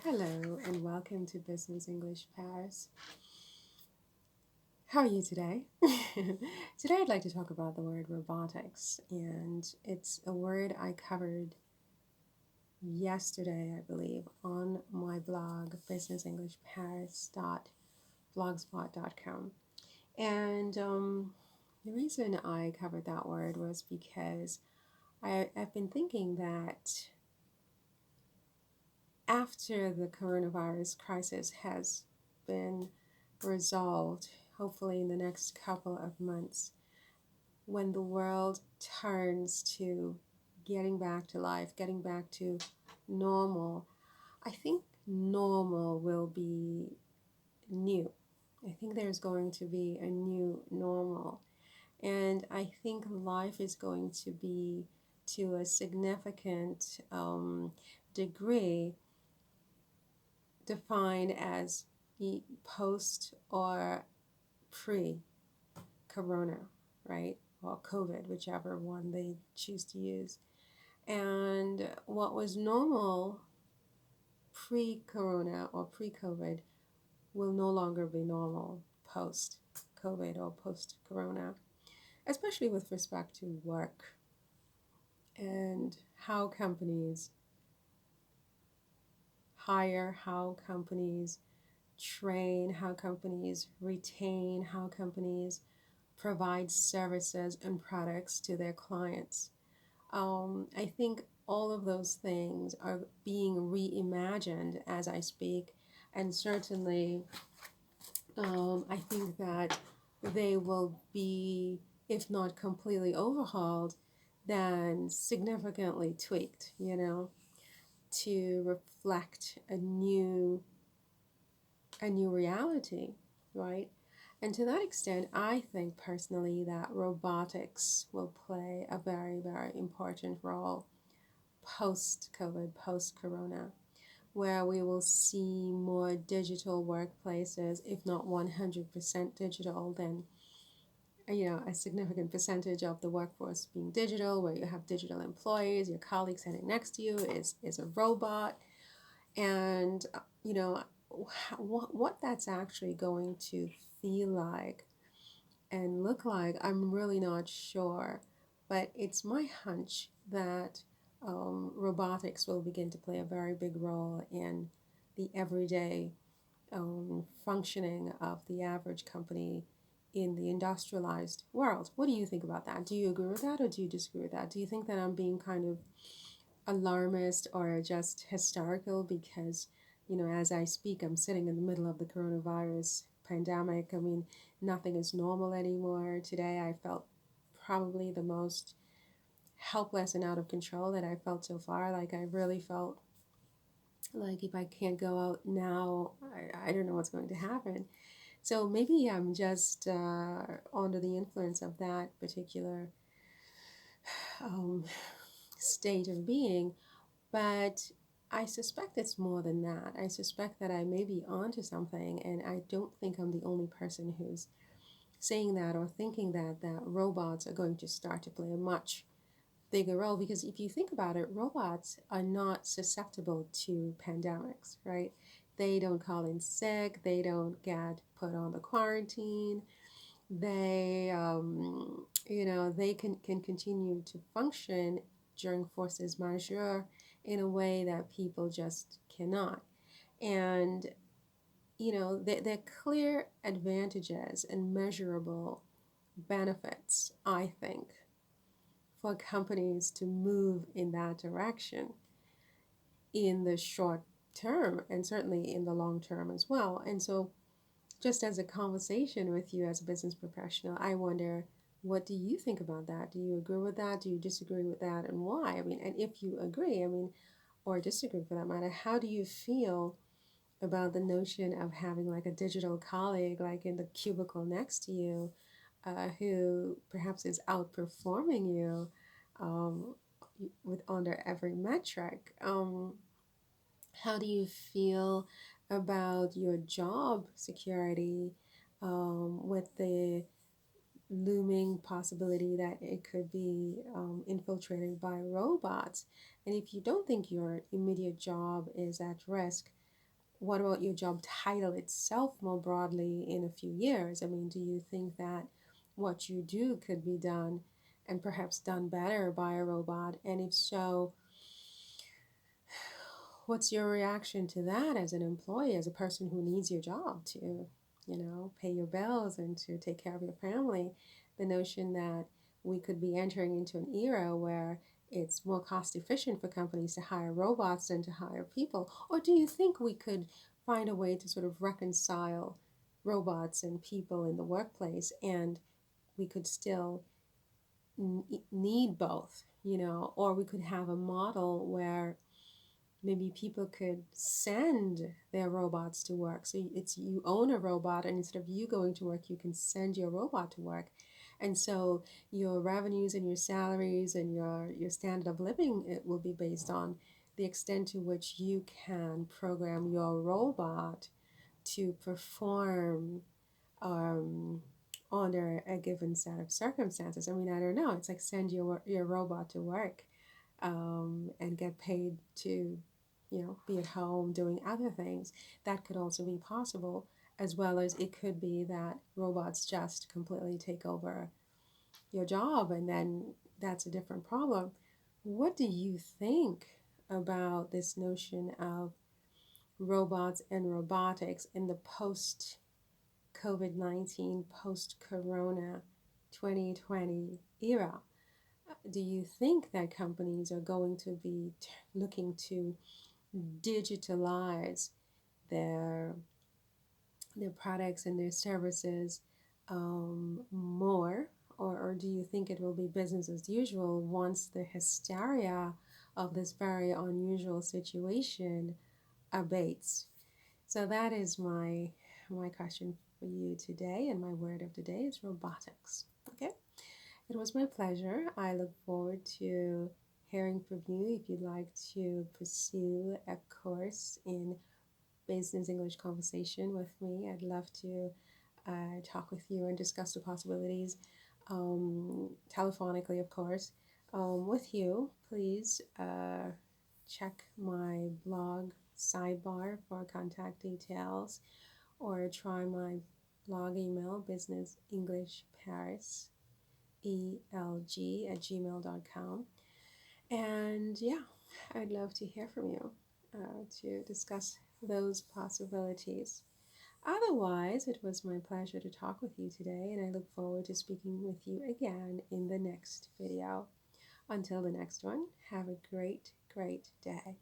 Hello and welcome to Business English Paris. How are you today? Today I'd like to talk about the word robotics, and it's a word I covered yesterday, I believe, on my blog, businessenglishparis.blogspot.com. And the reason I covered that word was because I've been thinking that after the coronavirus crisis has been resolved, hopefully in the next couple of months, when the world turns to getting back to life, getting back to normal, I think normal will be new. I think there's going to be a new normal. And I think life is going to be, to a significant degree, defined as post or pre corona, right? Or COVID, whichever one they choose to use. And what was normal pre corona or pre COVID will no longer be normal post COVID or post corona, especially with respect to work and how companies hire, how companies train, how companies retain, how companies provide services and products to their clients. I think all of those things are being reimagined as I speak, and certainly I think that they will be, if not completely overhauled, then significantly tweaked, to reflect a new reality, right? And to that extent, I think personally that robotics will play a very, very important role post COVID, post Corona, where we will see more digital workplaces, if not 100% digital, then a significant percentage of the workforce being digital, where you have digital employees, your colleague sitting next to you is a robot, and what that's actually going to feel like and look like, I'm really not sure. But it's my hunch that robotics will begin to play a very big role in the everyday functioning of the average company in the industrialized world. What do you think about that? Do you agree with that or do you disagree with that? Do you think that I'm being kind of alarmist or just hysterical because, as I speak, I'm sitting in the middle of the coronavirus pandemic? I mean, nothing is normal anymore. Today, I felt probably the most helpless and out of control that I felt so far. Like, I really felt like if I can't go out now, I don't know what's going to happen. So maybe I'm just under the influence of that particular um, state of being. But I suspect it's more than that. I suspect that I may be onto something, and I don't think I'm the only person who's saying that or thinking that robots are going to start to play a much bigger role. Because if you think about it, robots are not susceptible to pandemics, right? They don't call in sick, they don't get put on the quarantine, they can continue to function during forces majeure in a way that people just cannot. And, they're clear advantages and measurable benefits, I think, for companies to move in that direction in the short term and certainly in the long term as well. And so, just as a conversation with you as a business professional, I wonder, what do you think about that? Do you agree with that? Do you disagree with that? And why? I mean, and if you agree, or disagree for that matter, how do you feel about the notion of having like a digital colleague, like in the cubicle next to you, who perhaps is outperforming you um, with under every metric? How do you feel about your job security with the looming possibility that it could be infiltrated by robots? And if you don't think your immediate job is at risk, what about your job title itself more broadly in a few years? I mean, do you think that what you do could be done and perhaps done better by a robot? And if so, what's your reaction to that as an employee, as a person who needs your job to, pay your bills and to take care of your family? The notion that we could be entering into an era where it's more cost efficient for companies to hire robots than to hire people? Or do you think we could find a way to sort of reconcile robots and people in the workplace, and we could still need both, or we could have a model where maybe people could send their robots to work. So it's you own a robot, and instead of you going to work, you can send your robot to work. And so your revenues and your salaries and your standard of living, it will be based on the extent to which you can program your robot to perform um, under a given set of circumstances. I mean, I don't know. It's like send your robot to work and get paid to, be at home doing other things. That could also be possible, as well as it could be that robots just completely take over your job, and then that's a different problem. What do you think about this notion of robots and robotics in the post COVID-19, post Corona 2020 era? Do you think that companies are going to be looking to digitalize their their products and their services more, or do you think it will be business as usual once the hysteria of this very unusual situation abates? So that is my question for you today, and my word of the day is robotics. Okay, it was my pleasure. I look forward to hearing from you if you'd like to pursue a course in business English conversation with me. I'd love to talk with you and discuss the possibilities telephonically, of course, with you. Please check my blog sidebar for contact details, or try my blog email, business English Paris elg@gmail.com. And yeah, I'd love to hear from you to discuss those possibilities. Otherwise, it was my pleasure to talk with you today, and I look forward to speaking with you again in the next video. Until the next one, have a great, great day.